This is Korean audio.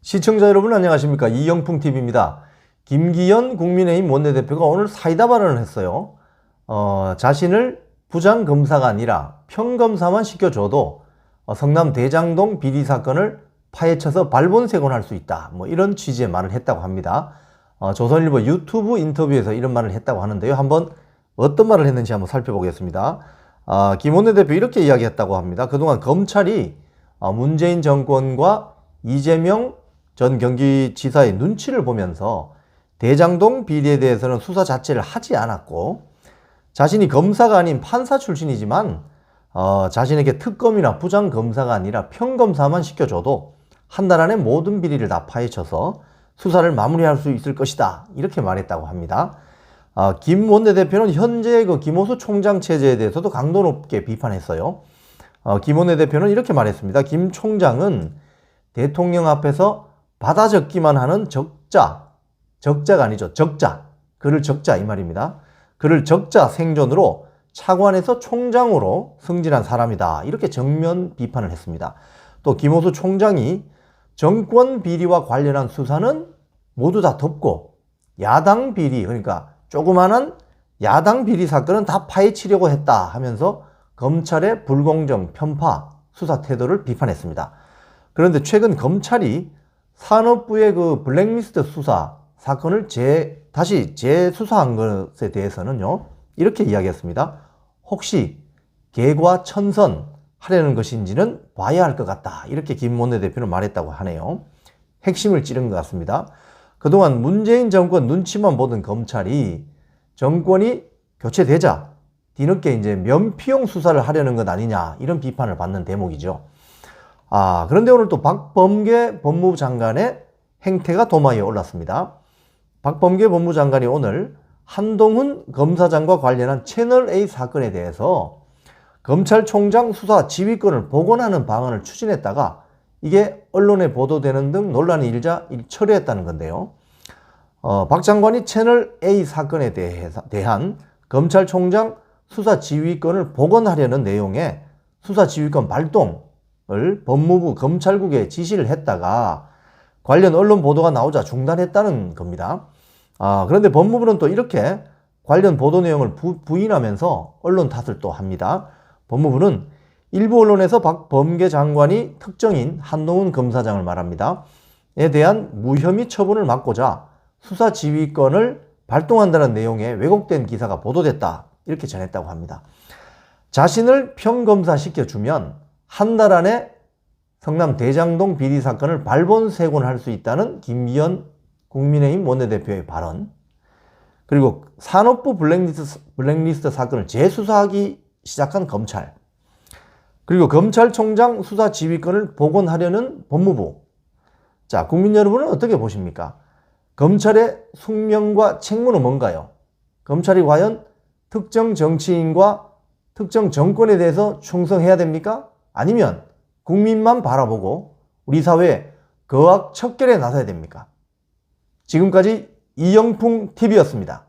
시청자 여러분 안녕하십니까? 이영풍TV입니다. 김기현 국민의힘 원내대표가 오늘 사이다 발언을 했어요. 자신을 부장검사가 아니라 평검사만 시켜줘도 성남 대장동 비리 사건을 파헤쳐서 발본색원할 수 있다. 이런 취지의 말을 했다고 합니다. 조선일보 유튜브 인터뷰에서 이런 말을 했다고 하는데요. 한번 어떤 말을 했는지 한번 살펴보겠습니다. 김 원내대표 이렇게 이야기했다고 합니다. 그동안 검찰이 문재인 정권과 이재명 전 경기지사의 눈치를 보면서 대장동 비리에 대해서는 수사 자체를 하지 않았고, 자신이 검사가 아닌 판사 출신이지만 자신에게 특검이나 부장검사가 아니라 평검사만 시켜줘도 한 달 안에 모든 비리를 다 파헤쳐서 수사를 마무리할 수 있을 것이다, 이렇게 말했다고 합니다. 김 원내대표는 현재 김호수 총장 체제에 대해서도 강도 높게 비판했어요. 김 원내대표는 이렇게 말했습니다. 김 총장은 대통령 앞에서 받아 적기만 하는 적자가 아니죠. 그를 적자 이 말입니다. 그를 적자 생존으로 차관에서 총장으로 승진한 사람이다, 이렇게 정면 비판을 했습니다. 또 김호수 총장이 정권 비리와 관련한 수사는 모두 다 덮고 야당 비리, 그러니까 조그마한 야당 비리 사건은 다 파헤치려고 했다 하면서 검찰의 불공정, 편파 수사 태도를 비판했습니다. 그런데 최근 검찰이 산업부의 블랙리스트 수사 사건을 다시 재수사한 것에 대해서는요, 이렇게 이야기했습니다. 혹시 개과천선 하려는 것인지는 봐야 할 것 같다, 이렇게 김 원내대표는 말했다고 하네요. 핵심을 찌른 것 같습니다. 그동안 문재인 정권 눈치만 보던 검찰이 정권이 교체되자 뒤늦게 이제 면피용 수사를 하려는 것 아니냐, 이런 비판을 받는 대목이죠. 그런데 오늘 또 박범계 법무부 장관의 행태가 도마 위에 올랐습니다. 박범계 법무부 장관이 오늘 한동훈 검사장과 관련한 채널A 사건에 대해서 검찰총장 수사 지휘권을 복원하는 방안을 추진했다가 이게 언론에 보도되는 등 논란이 일자 철회했다는 건데요. 박 장관이 채널A 사건에 대한 검찰총장 수사 지휘권을 복원하려는 내용의 수사 지휘권 발동을 법무부 검찰국에 지시를 했다가 관련 언론 보도가 나오자 중단했다는 겁니다. 그런데 법무부는 또 이렇게 관련 보도 내용을 부인하면서 언론 탓을 또 합니다. 법무부는 일부 언론에서 박범계 장관이 특정인 한동훈 검사장을 말합니다. 에 대한 무혐의 처분을 막고자 수사 지휘권을 발동한다는 내용의 왜곡된 기사가 보도됐다, 이렇게 전했다고 합니다. 자신을 평검사 시켜주면 한 달 안에 성남 대장동 비리 사건을 발본색원할 수 있다는 김기현 국민의힘 원내대표의 발언, 그리고 산업부 블랙리스트 사건을 재수사하기 시작한 검찰, 그리고 검찰총장 수사 지휘권을 복원하려는 법무부. 자, 국민 여러분은 어떻게 보십니까? 검찰의 숙명과 책무는 뭔가요? 검찰이 과연 특정 정치인과 특정 정권에 대해서 충성해야 됩니까? 아니면 국민만 바라보고 우리 사회에 거악 척결에 나서야 됩니까? 지금까지 이영풍TV였습니다.